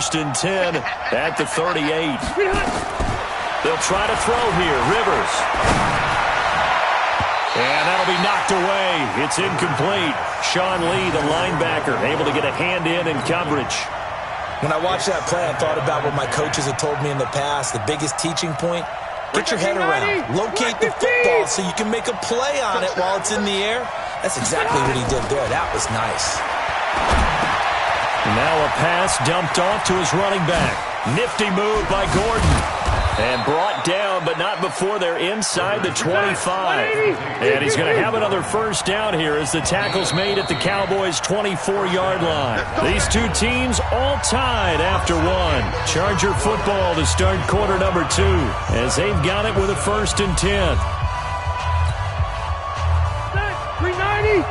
first and 10 at the 38. They'll try to throw here. Rivers. And that'll be knocked away. It's incomplete. Sean Lee, the linebacker, able to get a hand in coverage. When I watched that play, I thought about what my coaches had told me in the past. The biggest teaching point, get your head around. Locate the football so you can make a play on it while it's in the air. That's exactly what he did there. That was nice. Now a pass dumped off to his running back. Nifty move by Gordon. And brought down, but not before they're inside the 25. And he's going to have another first down here as the tackle's made at the Cowboys' 24-yard line. These two teams all tied after one. Charger football to start quarter number 2 as they've got it with a first and 10. 390.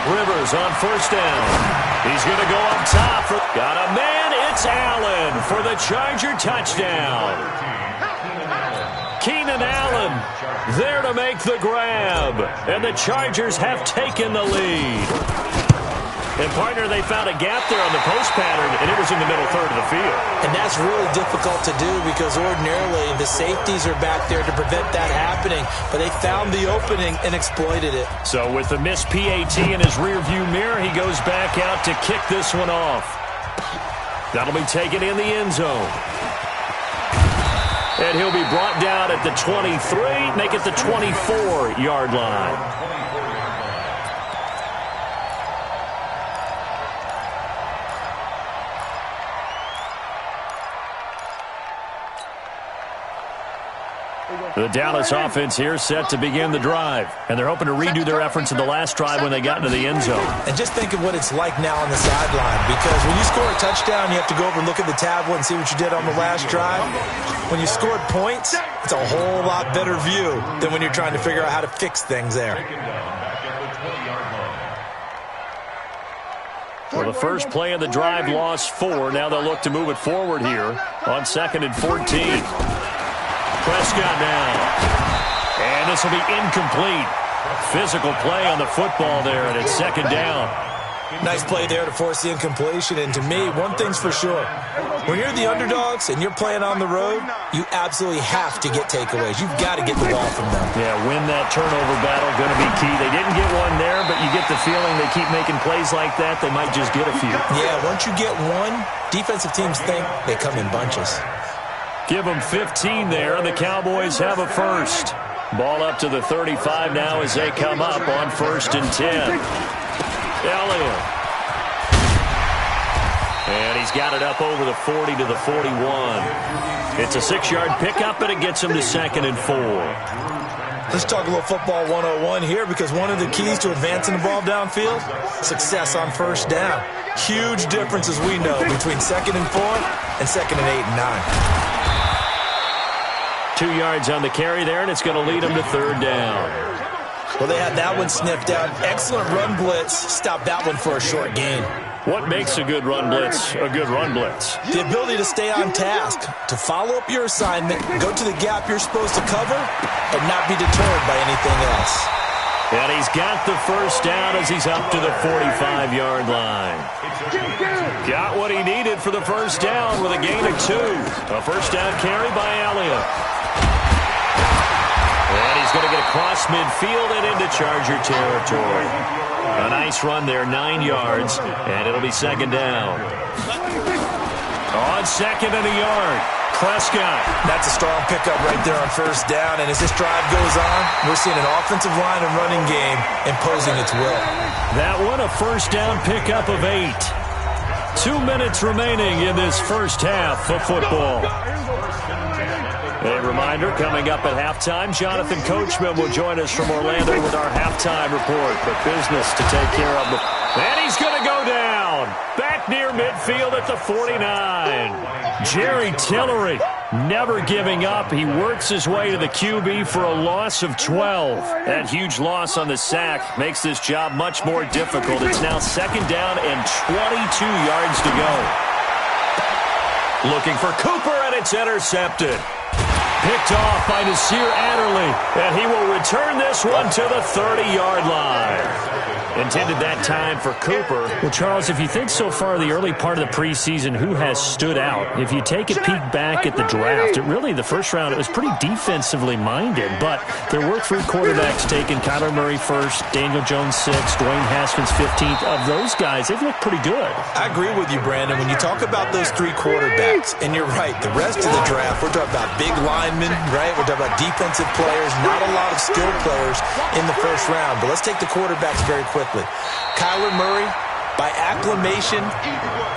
Rivers on first down. He's going to go up top. Got a man. It's Allen for the Charger touchdown. Keenan Allen there to make the grab. And the Chargers have taken the lead. And, partner, they found a gap there on the post pattern, and it was in the middle third of the field. And that's really difficult to do because ordinarily the safeties are back there to prevent that happening. But they found the opening and exploited it. So with the missed PAT in his rearview mirror, he goes back out to kick this one off. That'll be taken in the end zone. And he'll be brought down at the 23, make it the 24-yard line. The Dallas offense here set to begin the drive. And they're hoping to redo their efforts in the last drive when they got into the end zone. And just think of what it's like now on the sideline. Because when you score a touchdown, you have to go over and look at the tablet and see what you did on the last drive. When you scored points, it's a whole lot better view than when you're trying to figure out how to fix things there. Well, the first play of the drive lost 4. Now they'll look to move it forward here on 2nd and 14. Prescott now. And this will be incomplete. Physical play on the football there, and it's 2nd down. Nice play there to force the incompletion. And to me, one thing's for sure. When you're the underdogs and you're playing on the road, you absolutely have to get takeaways. You've got to get the ball from them. Yeah, win that turnover battle, going to be key. They didn't get one there, but you get the feeling they keep making plays like that, they might just get a few. Yeah, once you get one, defensive teams think they come in bunches. Give them 15 there, and the Cowboys have a first. Ball up to the 35 now as they come up on 1st and 10. Elliott. And he's got it up over the 40 to the 41. It's a 6-yard pickup, and it gets him to 2nd and 4. Let's talk a little football 101 here, because one of the keys to advancing the ball downfield, success on first down. Huge difference, as we know, between 2nd and 4 and 2nd and 8 and 9. 2 yards on the carry there, and it's going to lead them to 3rd down. Well, they had that one sniffed out. Excellent run blitz. Stopped that one for a short gain. What makes a good run blitz a good run blitz? The ability to stay on task, to follow up your assignment, go to the gap you're supposed to cover, and not be deterred by anything else. And he's got the first down as he's up to the 45-yard line. Got what he needed for the first down with a gain of 2. A first down carry by Elliott. And he's going to get across midfield and into Charger territory. A nice run there, 9 yards, and it'll be 2nd down. On 2nd and a yard, Prescott. That's a strong pickup right there on first down, and as this drive goes on, we're seeing an offensive line and running game imposing its will. That one, a first down pickup of 8. 2 minutes remaining in this first half of football. A reminder, coming up at halftime, Jonathan Coachman will join us from Orlando with our halftime report. But business to take care of. And he's going to go down. Back near midfield at the 49. Jerry Tillery never giving up. He works his way to the QB for a loss of 12. That huge loss on the sack makes this job much more difficult. It's now 2nd down and 22 yards to go. Looking for Cooper, and it's intercepted. Picked off by Nasir Adderley, and he will return this one to the 30-yard line. Intended that time for Cooper. Well, Charles, if you think so far the early part of the preseason, who has stood out? If you take a peek back at the draft, the first round, it was pretty defensively minded, but there were 3 quarterbacks taken. Kyler Murray first, Daniel Jones 6th, Dwayne Haskins 15th. Of those guys, they've looked pretty good. I agree with you, Brandon. When you talk about those 3 quarterbacks, and you're right, the rest of the draft, we're talking about big linemen, right? We're talking about defensive players, not a lot of skilled players in the first round. But let's take the quarterbacks very quickly. Kyler Murray, by acclamation,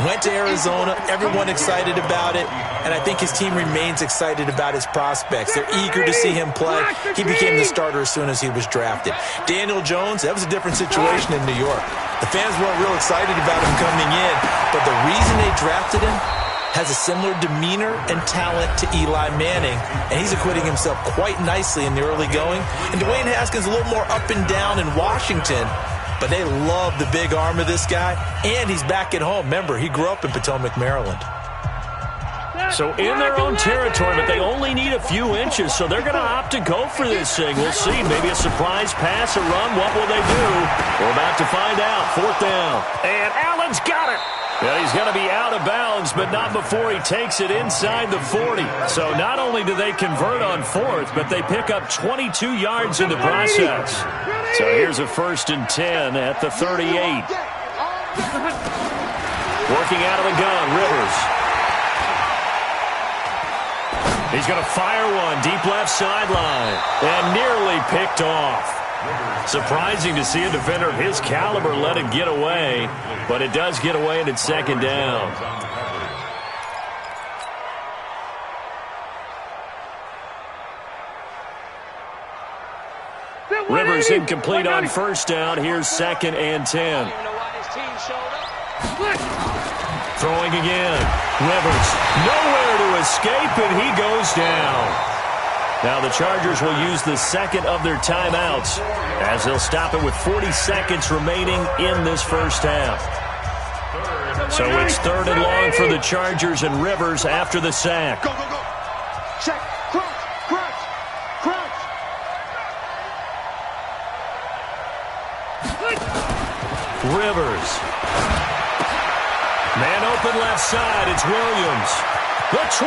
went to Arizona. Everyone excited about it. And I think his team remains excited about his prospects. They're eager to see him play. He became the starter as soon as he was drafted. Daniel Jones, that was a different situation in New York. The fans weren't real excited about him coming in. But the reason they drafted him, has a similar demeanor and talent to Eli Manning, and he's acquitting himself quite nicely in the early going. And Dwayne Haskins a little more up and down in Washington, but they love the big arm of this guy, and he's back at home. Remember, he grew up in Potomac, Maryland. So in their own territory, but they only need a few inches, so they're going to opt to go for this thing. We'll see. Maybe a surprise pass, a run. What will they do? We're about to find out. 4th down. And Allen's got it. Yeah, he's going to be out of bounds, but not before he takes it inside the 40. So not only do they convert on 4th, but they pick up 22 yards in the process. So here's a 1st and 10 at the 38. Working out of the gun, Rivers. He's going to fire one deep left sideline and nearly picked off. Surprising to see a defender of his caliber let it get away, but it does get away and it's 2nd down. Rivers incomplete on 1st down. Here's 2nd and 10. Throwing again. Rivers nowhere to escape, and he goes down. Now the Chargers will use the 2nd of their timeouts as they'll stop it with 40 seconds remaining in this first half. So it's 3rd and long for the Chargers, and Rivers after the sack. Go, go, go. Check. Crouch. Rivers. Man open left side. It's Williams. The 20.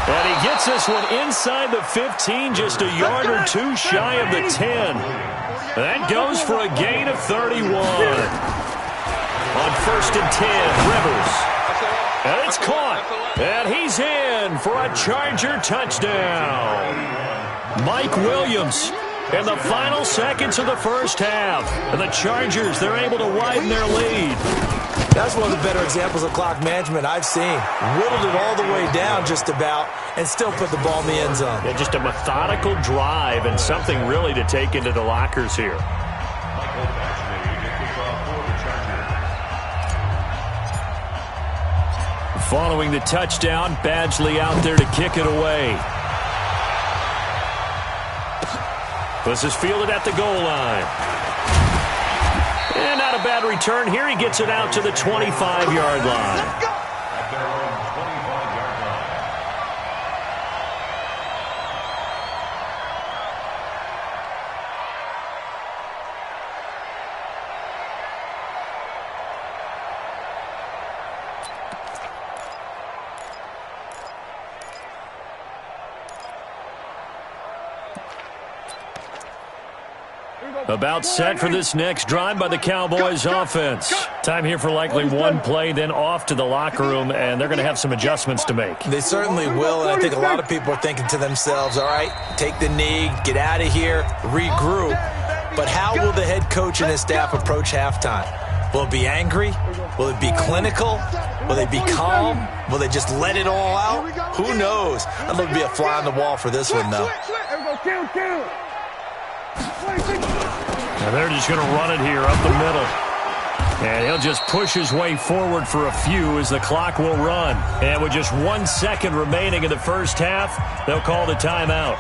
And he gets this one inside the 15, just a yard or 2 shy of the 10. That goes for a gain of 31. On 1st and 10, Rivers. And it's caught. And he's in for a Charger touchdown. Mike Williams in the final seconds of the first half. And the Chargers, they're able to widen their lead. That's one of the better examples of clock management I've seen. Whittled it all the way down just about and still put the ball in the end zone. Yeah, just a methodical drive and something really to take into the lockers here. Following the touchdown, Badgley out there to kick it away. This is fielded at the goal line. And not a bad return here. He gets it out to the 25-yard line. About set for this next drive by the Cowboys offense. Time here for likely one play, then off to the locker room, and they're going to have some adjustments to make. They certainly will, and I think a lot of people are thinking to themselves, all right, take the knee, get out of here, regroup. But how will the head coach and his staff approach halftime? Will it be angry? Will it be clinical? Will they be calm? Will they just let it all out? Who knows? I'd love to be a fly on the wall for this one, though. And they're just going to run it here up the middle. And he'll just push his way forward for a few as the clock will run. And with just 1 second remaining in the first half, they'll call the timeout.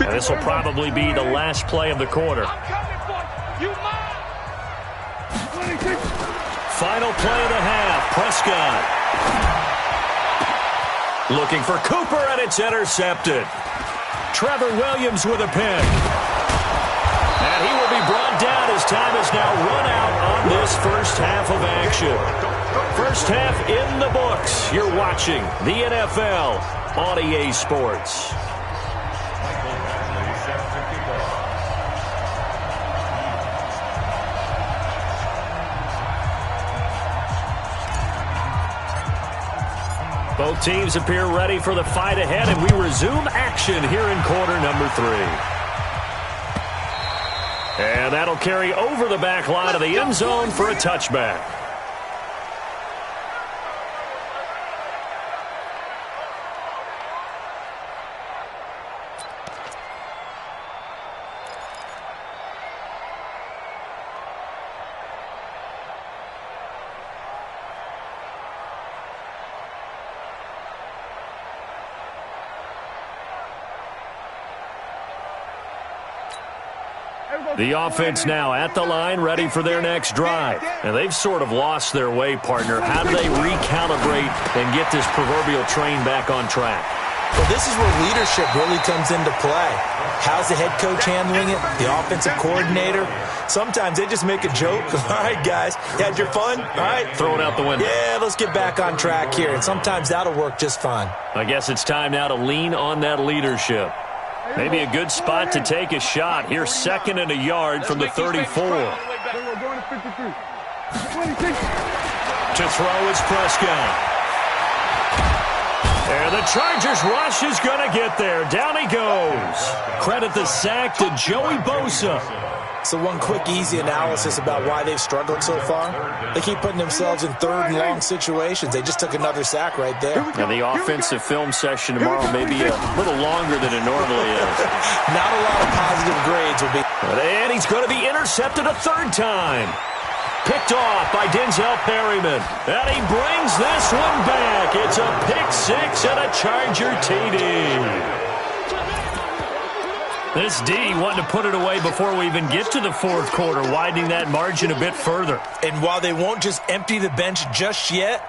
And this will probably be the last play of the quarter. Final play of the half. Prescott looking for Cooper, and it's intercepted. Trevor Williams with a pick. And he will be brought down as time has now run out on this first half of action. First half in the books. You're watching the NFL on EA Sports. Both teams appear ready for the fight ahead, and we resume action here in quarter number 3. And that'll carry over the back line of the end zone for a touchback. The offense now at the line, ready for their next drive. And they've sort of lost their way, partner. How do they recalibrate and get this proverbial train back on track? Well, this is where leadership really comes into play. How's the head coach handling it? The offensive coordinator? Sometimes they just make a joke. All right, guys, you had your fun? All right. Throw it out the window. Yeah, let's get back on track here. And sometimes that'll work just fine. I guess it's time now to lean on that leelership. Maybe a good spot to take a shot. Here, 2nd and a yard from the 34. To throw is Prescott. And the Chargers rush is going to get there. Down he goes. Credit the sack to Joey Bosa. So one quick, easy analysis about why they've struggled so far. They keep putting themselves in 3rd and long situations. They just took another sack right there. And the offensive film session tomorrow may be a little longer than it normally is. Not a lot of positive grades will be. And he's going to be intercepted a 3rd time. Picked off by Denzel Perryman. And he brings this one back. It's a pick 6 and a Charger TD. This D wanting to put it away before we even get to the 4th quarter, widening that margin a bit further. And while they won't just empty the bench just yet,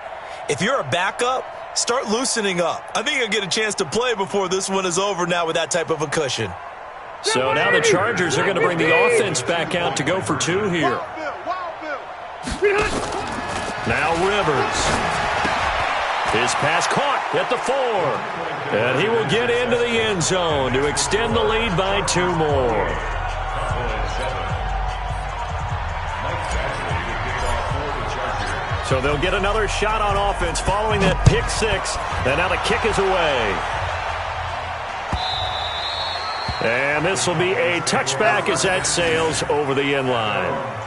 if you're a backup, start loosening up. I think you'll get a chance to play before this one is over now with that type of a cushion. So now the Chargers are going to bring the offense back out to go for 2 here. Now Rivers. His pass caught at the 4. And he will get into the end zone to extend the lead by 2 more. So they'll get another shot on offense following that pick 6. And now the kick is away. And this will be a touchback as that sails over the end line.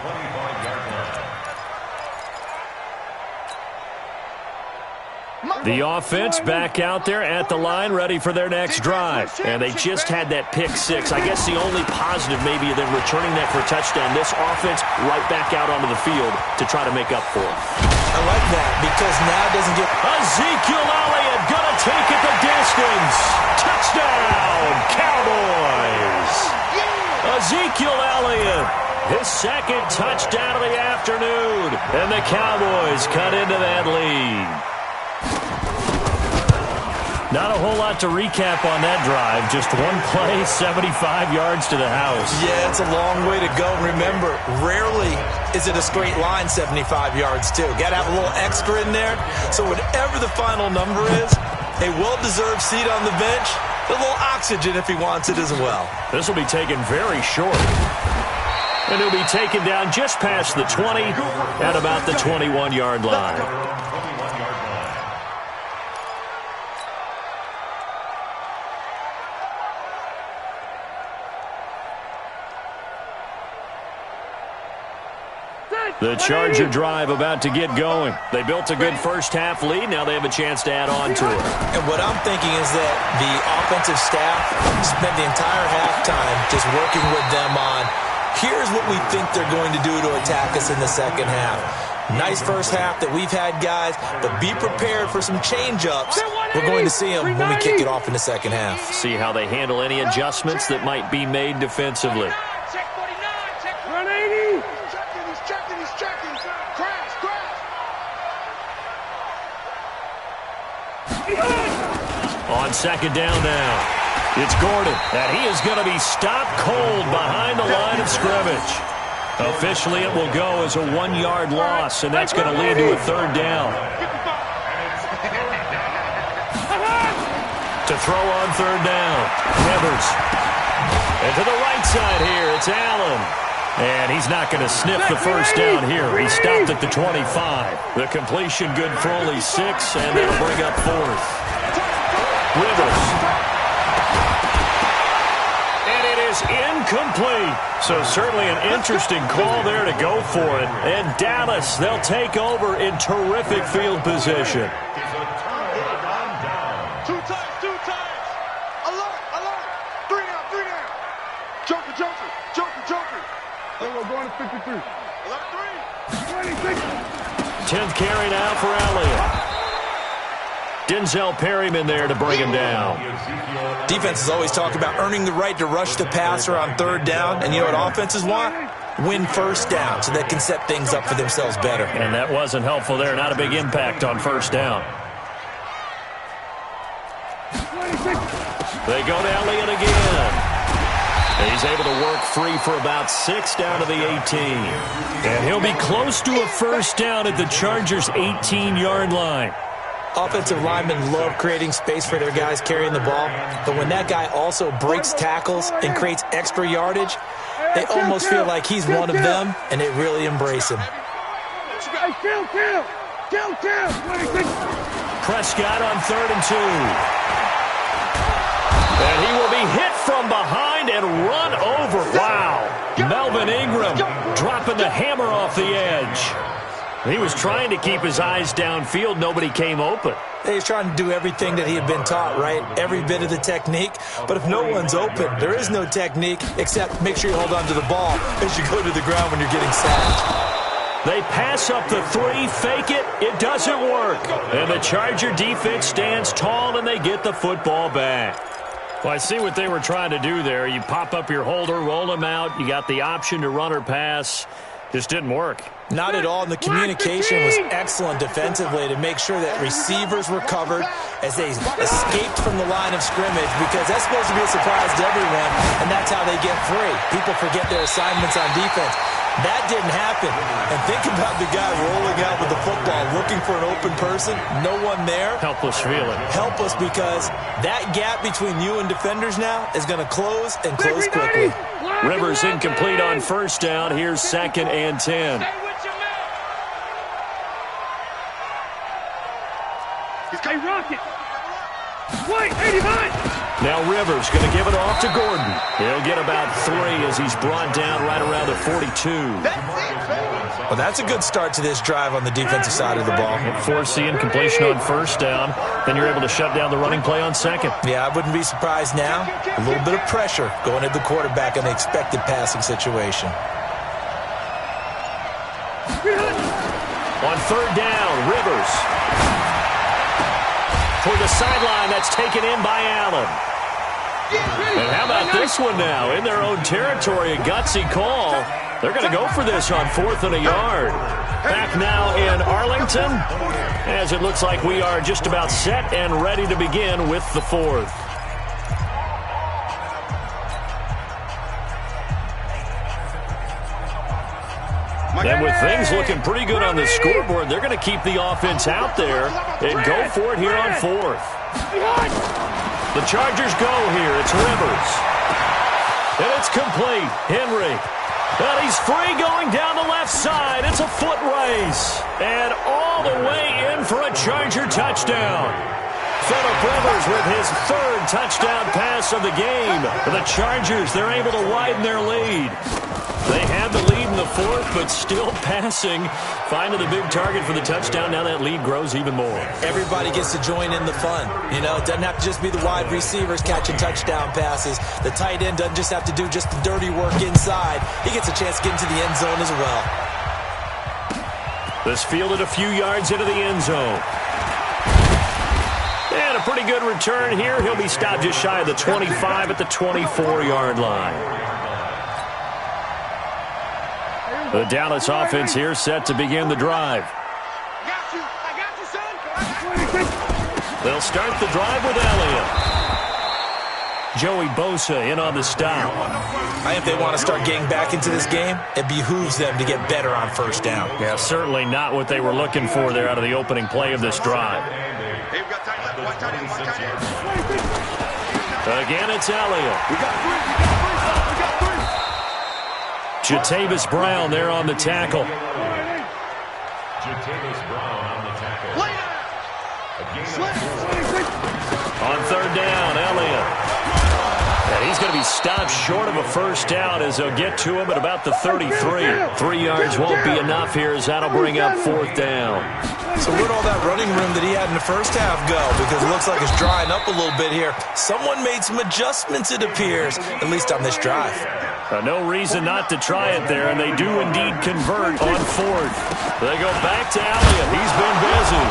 The offense back out there at the line, ready for their next drive. And they just had that pick 6. I guess the only positive maybe of them returning that for a touchdown. This offense right back out onto the field to try to make up for it. I like that because now it doesn't get... Ezekiel Elliott gonna take it the distance. Touchdown, Cowboys. Ezekiel Elliott, his 2nd touchdown of the afternoon. And the Cowboys cut into that lead. Not a whole lot to recap on that drive. Just one play, 75 yards to the house. Yeah, it's a long way to go. Remember, rarely is it a straight line 75 yards, too. Got to have a little extra in there. So whatever the final number is, a well-deserved seat on the bench, a little oxygen if he wants it as well. This will be taken very short. And he'll be taken down just past the 20 at about the 21-yard line. The Charger drive about to get going. They built a good first half lead. Now they have a chance to add on to it. And what I'm thinking is that the offensive staff spent the entire halftime just working with them on, here's what we think they're going to do to attack us in the second half. Nice first half that we've had, guys, but be prepared for some change-ups. We're going to see them when we kick it off in the second half. See how they handle any adjustments that might be made defensively. On 2nd down now. It's Gordon, and he is going to be stopped cold behind the line of scrimmage. Officially, it will go as a 1-yard loss, and that's going to lead to a third down. To throw on third down, Rivers. And to the right side here, it's Allen. And he's not going to sniff the first down here. He stopped at the 25. The completion good for only 6, and that'll bring up fourth. Rivers. And it is incomplete. So certainly an interesting call there to go for it. And Dallas, they'll take over in terrific field position. Two times. Alert. 3 down. Joker. Hey, we're going to 53. Alert 3. 26. 10th carry now for Elliott. Denzel Perryman there to bring him down. Defenses always talk about earning the right to rush the passer on third down. And you know what offenses want? Win first down so they can set things up for themselves better. And that wasn't helpful there. Not a big impact on first down. They go to Elliott again. He's able to work free for about 6 down to the 18. And he'll be close to a first down at the Chargers' 18-yard line. Offensive linemen love creating space for their guys carrying the ball, but when that guy also breaks tackles and creates extra yardage, they almost feel like he's one of them, and they really embrace him. Prescott on 3rd and 2. And he will be hit from behind and run over. Wow. Melvin Ingram dropping the hammer off the edge. He was trying to keep his eyes downfield. Nobody came open. He's trying to do everything that he had been taught, right? Every bit of the technique. But if no one's open, there is no technique except make sure you hold on to the ball as you go to the ground when you're getting sacked. They pass up the 3, fake it. It doesn't work. And the Charger defense stands tall, and they get the football back. Well, I see what they were trying to do there. You pop up your holder, roll him out. You got the option to run or pass. Just didn't work. Not at all, and the communication was excellent defensively to make sure that receivers were covered as they escaped from the line of scrimmage, because that's supposed to be a surprise to everyone, and that's how they get free. People forget their assignments on defense. That didn't happen. And think about the guy rolling out with the football, looking for an open person, no one there. Helpless feeling. Helpless, because that gap between you and defenders now is going to close and close quickly. Rivers incomplete on first down. Here's 2nd and 10. Hey, Rocket! Wait, 89! Now Rivers going to give it off to Gordon. He'll get about 3 as he's brought down right around the 42. Well, that's a good start to this drive on the defensive side of the ball. Force the incompletion on first down. Then you're able to shut down the running play on second. Yeah, I wouldn't be surprised now. A little bit of pressure going at the quarterback in the expected passing situation. On third down, Rivers. Toward the sideline, that's taken in by Allen. And how about this one now? In their own territory, a gutsy call. They're going to go for this on 4th and a yard. Back now in Arlington, as it looks like we are just about set and ready to begin with the 4th. And with things looking pretty good on the scoreboard, they're going to keep the offense out there and go for it here on 4th. The Chargers go here. It's Rivers. And it's complete. Henry. And he's free going down the left side. It's a foot race. And all the way in for a Charger touchdown. Phillip Rivers with his 3rd touchdown pass of the game. The Chargers, they're able to widen their lead. They had the lead in the 4th, but still passing. Finding the big target for the touchdown. Now that lead grows even more. Everybody gets to join in the fun. You know, it doesn't have to just be the wide receivers catching touchdown passes. The tight end doesn't just have to do just the dirty work inside. He gets a chance to get into the end zone as well. This fielded a few yards into the end zone. And a pretty good return here. He'll be stopped just shy of the 25 at the 24-yard line. The Dallas offense here set to begin the drive. I got you, son. They'll start the drive with Elliott. Joey Bosa in on the stop. I think they want to start getting back into this game. It behooves them to get better on first down. Yeah, certainly not what they were looking for there out of the opening play of this drive. Again, it's Elliott. Jatavis Brown there on the tackle. On third down, Elliott. And he's going to be stopped short of a first down as they'll get to him at about the 33. 3 yards won't be enough here as that'll bring up fourth down. So where'd all that running room that he had in the first half go? Because it looks like it's drying up a little bit here. Someone made some adjustments, it appears, at least on this drive. No reason not to try it there, and they do indeed convert on fourth. They go back to Elliott. He's been busy.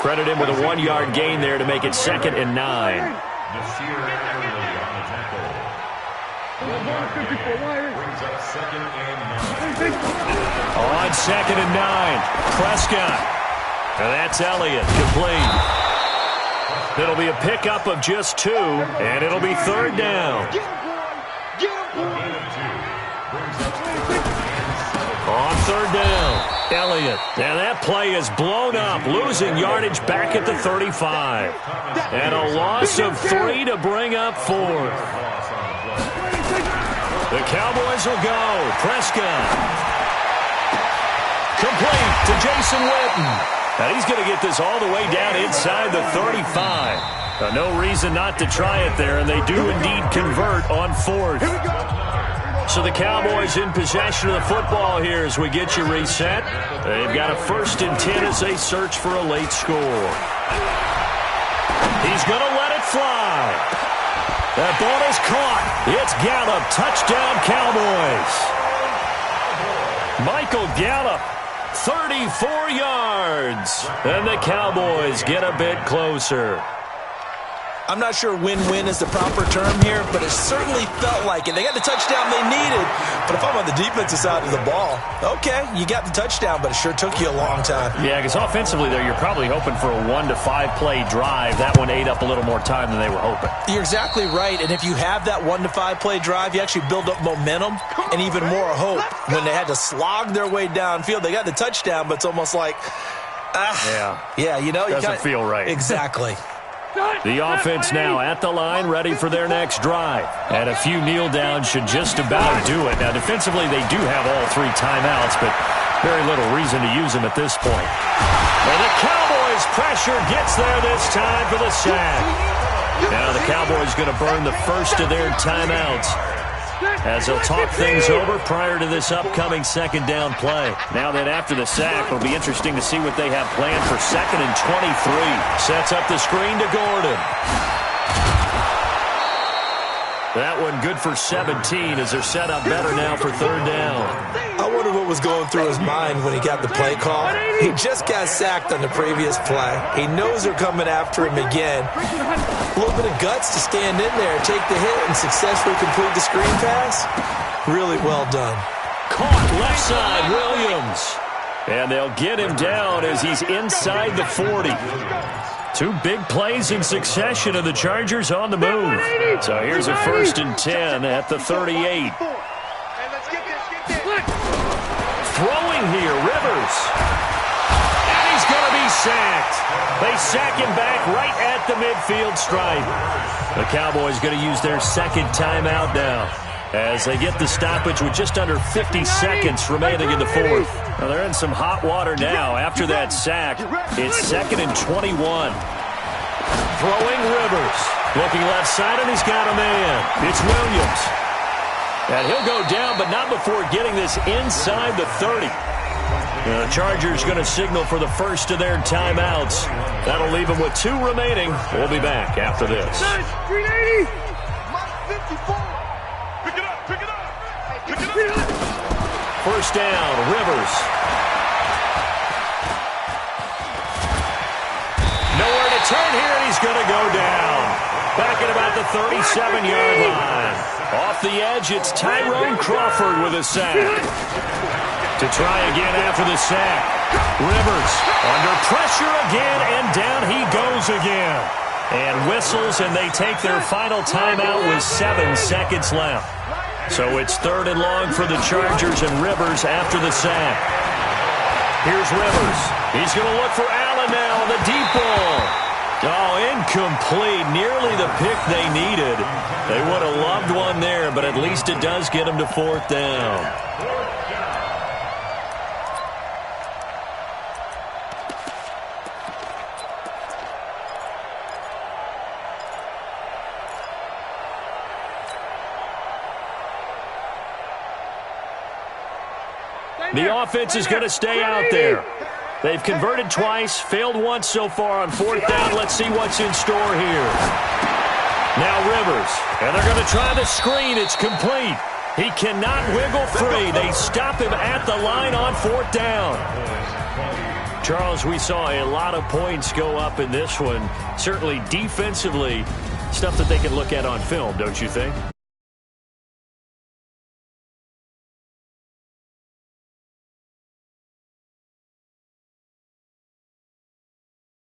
Credit him with a 1-yard gain there to make it 2nd and 9. On 2nd and 9, Prescott. And that's Elliott, complete. It'll be a pickup of just 2, and it'll be third down. On third down, Elliott. And that play is blown up, losing yardage back at the 35. And a loss of 3 to bring up fourth. The Cowboys will go. Prescott. Complete to Jason Witten. And he's going to get this all the way down inside the 35. No reason not to try it there, and they do indeed convert on fourth. So the Cowboys in possession of the football here as we get you reset. They've got a 1st and 10 as they search for a late score. He's going to let it fly. That ball is caught. It's Gallup. Touchdown, Cowboys. Michael Gallup, 34 yards. And the Cowboys get a bit closer. I'm not sure win-win is the proper term here, but it certainly felt like it. They got the touchdown they needed, but if I'm on the defensive side of the ball, okay, you got the touchdown, but it sure took you a long time. Yeah, because offensively there, you're probably hoping for a 1 to 5 play drive. That one ate up a little more time than they were hoping. You're exactly right, and if you have that 1 to 5 play drive, you actually build up momentum and even more hope. When they had to slog their way downfield, they got the touchdown, but it's almost like, yeah, you know, doesn't feel right. Exactly. The offense now at the line, ready for their next drive. And a few kneel downs should just about do it. Now, defensively, they do have all 3 timeouts, but very little reason to use them at this point. And the Cowboys' pressure gets there this time for the sack. Now the Cowboys going to burn the first of their timeouts as they'll talk things over prior to this upcoming 2nd down play. Now that after the sack, it'll be interesting to see what they have planned for 2nd and 23. Sets up the screen to Gordon. That one good for 17 as they're set up better now for 3rd down. I wonder what was going through his mind when he got the play call. He just got sacked on the previous play. He knows they're coming after him again. A little bit of guts to stand in there, take the hit, and successfully complete the screen pass. Really well done. Caught left side, Williams. And they'll get him down as he's inside the 40. 2 big plays in succession, and the Chargers on the move. So here's a 1st and 10 at the 38. Throwing here, Rivers. And he's going to be sacked. They sack him back right at the midfield stripe. The Cowboys going to use their 2nd timeout now as they get the stoppage with just under 50 seconds remaining in the 4th. Now they're in some hot water now after that sack. It's 2nd and 21. Throwing Rivers. Looking left side, and he's got a man. It's Williams. And he'll go down, but not before getting this inside the 30. The Chargers going to signal for the first of their timeouts. That'll leave them with 2 remaining. We'll be back after this. 380. Pick it up. Pick it up. Pick it up. First down, Rivers. Nowhere to turn here, and he's going to go down. Back at about the 37-yard line. Off the edge, it's Tyrone Crawford with a sack. To try again after the sack. Rivers under pressure again, and down he goes again. And whistles, and they take their final timeout with 7 seconds left. So it's 3rd and long for the Chargers, and Rivers after the sack. Here's Rivers. He's going to look for Allen now on the deep ball. Oh, incomplete. Nearly the pick they needed. They would have loved one there, but at least it does get them to 4th down. The offense is going to stay out there. They've converted twice, failed once so far on 4th down. Let's see what's in store here. Now Rivers, and they're going to try the screen. It's complete. He cannot wiggle free. They stop him at the line on 4th down. Charles, we saw a lot of points go up in this one. Certainly defensively, stuff that they can look at on film, don't you think?